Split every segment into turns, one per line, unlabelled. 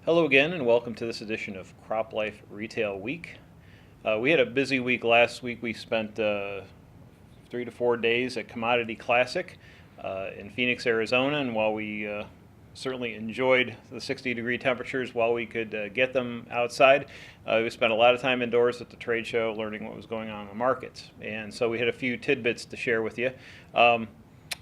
Hello again, and welcome to this edition of Crop Life Retail Week. We had a busy week last week. We spent 3 to 4 days at Commodity Classic in Phoenix, Arizona, and while we certainly enjoyed the 60-degree temperatures while we could get them outside, we spent a lot of time indoors at the trade show learning what was going on in the markets. And so we had a few tidbits to share with you.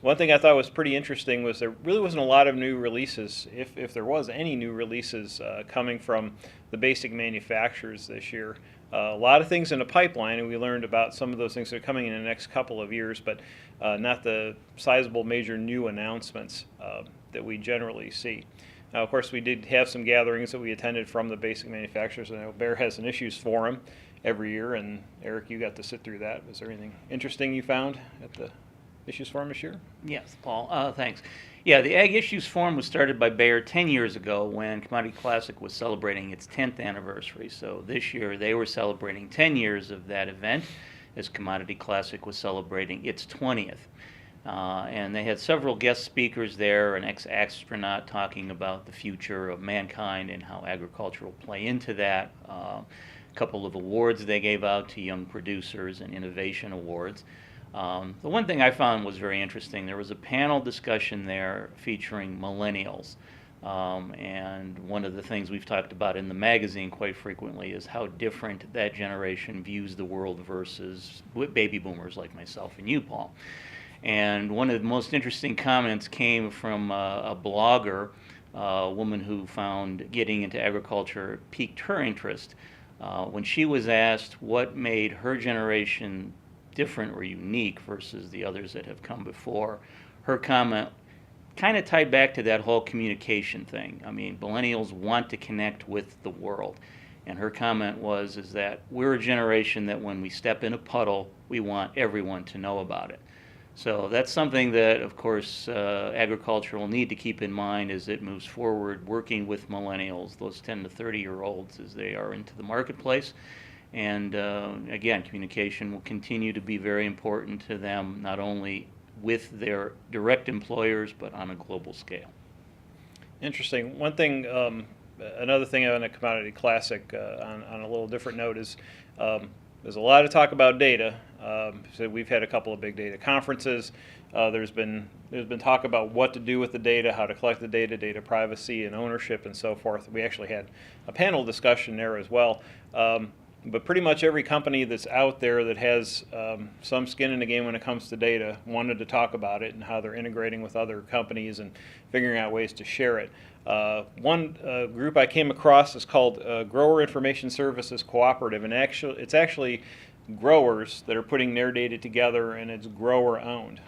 One thing I thought was pretty interesting was there really wasn't a lot of new releases, if there was any new releases coming from the basic manufacturers this year. A lot of things in the pipeline, and we learned about some of those things that are coming in the next couple of years, but not the sizable major new announcements that we generally see. Now, of course, we did have some gatherings that we attended from the basic manufacturers. I know Bear has an issues forum every year, and Eric, you got to sit through that. Was there anything interesting you found at the Issues Forum this year?
Yes, Paul. Thanks. Yeah, the Ag Issues Forum was started by Bayer 10 years ago when Commodity Classic was celebrating its 10th anniversary. So this year they were celebrating 10 years of that event as Commodity Classic was celebrating its 20th. And they had several guest speakers there, an ex-astronaut talking about the future of mankind and how agriculture will play into that. A couple of awards they gave out to young producers and innovation awards. The one thing I found was very interesting, there was a panel discussion there featuring millennials. And one of the things we've talked about in the magazine quite frequently is how different that generation views the world versus baby boomers like myself and you, Paul. And one of the most interesting comments came from a blogger, a woman who found getting into agriculture piqued her interest. When she was asked what made her generation different or unique versus the others that have come before, her comment kind of tied back to that whole communication thing. I mean, millennials want to connect with the world. And her comment is that we're a generation that when we step in a puddle, we want everyone to know about it. So that's something that, of course, agriculture will need to keep in mind as it moves forward, working with millennials, those 10 to 30-year-olds, as they are into the marketplace. And again, communication will continue to be very important to them, not only with their direct employers, but on a global scale.
Interesting. One thing, another thing on a Commodity Classic on a little different note is there's a lot of talk about data. So we've had a couple of big data conferences. There's been talk about what to do with the data, how to collect the data, data privacy and ownership and so forth. We actually had a panel discussion there as well. But pretty much every company that's out there that has some skin in the game when it comes to data wanted to talk about it and how they're integrating with other companies and figuring out ways to share it. One group I came across is called Grower Information Services Cooperative, and it's actually growers that are putting their data together, and it's grower owned.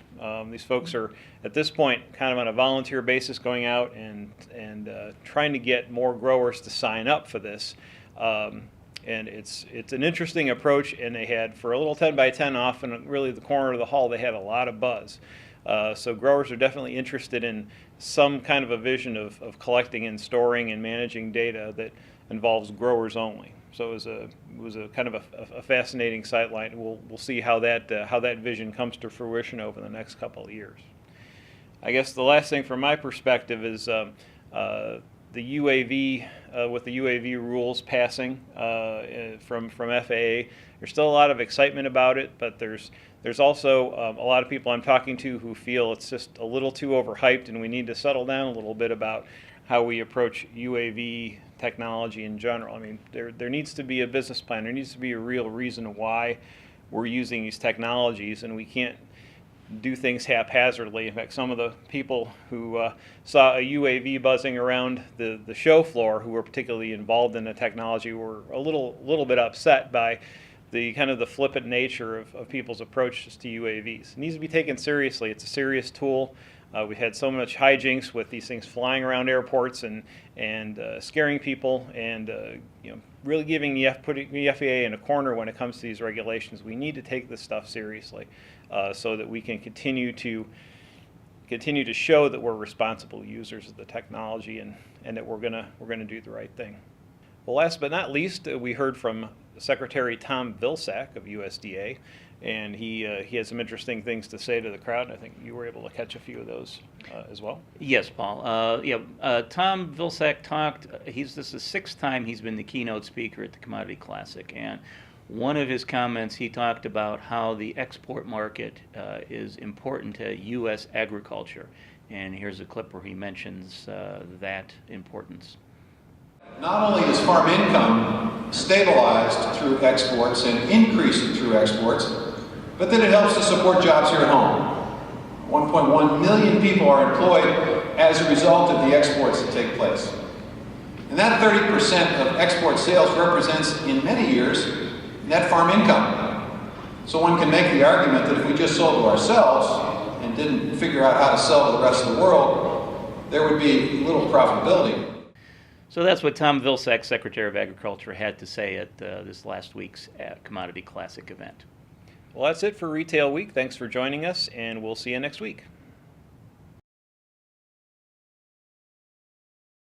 These folks are at this point kind of on a volunteer basis going out and trying to get more growers to sign up for this. And it's an interesting approach, and they had, for a little 10 by 10 off in really the corner of the hall, they had a lot of buzz. So growers are definitely interested in some kind of a vision of collecting and storing and managing data that involves growers only. So it was a kind of a fascinating sightline. We'll see how that vision comes to fruition over the next couple of years. I guess the last thing from my perspective is the UAV, with the UAV rules passing from FAA. There's still a lot of excitement about it, but there's also a lot of people I'm talking to who feel it's just a little too overhyped, and we need to settle down a little bit about how we approach UAV technology in general. I mean, there needs to be a business plan. There needs to be a real reason why we're using these technologies, and we can't do things haphazardly. In fact, some of the people who saw a UAV buzzing around the show floor, who were particularly involved in the technology, were a little bit upset by the kind of the flippant nature of people's approaches to UAVs. It needs to be taken seriously. It's a serious tool. We've had so much hijinks with these things flying around airports and scaring people, and really putting the FAA in a corner when it comes to these regulations. We need to take this stuff seriously, so that we can continue to show that we're responsible users of the technology and that we're gonna do the right thing. Well, last but not least, we heard from Secretary Tom Vilsack of USDA, and he had some interesting things to say to the crowd. I think you were able to catch a few of those as well.
Yes, Paul. Tom Vilsack talked. This is the sixth time he's been the keynote speaker at the Commodity Classic, and one of his comments, he talked about how the export market is important to U.S. agriculture, and here's a clip where he mentions that importance.
Not only is farm income stabilized through exports and increased through exports, but that it helps to support jobs here at home. 1.1 million people are employed as a result of the exports that take place. And that 30% of export sales represents, in many years, net farm income. So one can make the argument that if we just sold to ourselves and didn't figure out how to sell to the rest of the world, there would be little profitability.
So that's what Tom Vilsack, Secretary of Agriculture, had to say at this last week's Commodity Classic event.
Well, that's it for Retail Week. Thanks for joining us, and we'll see you next week.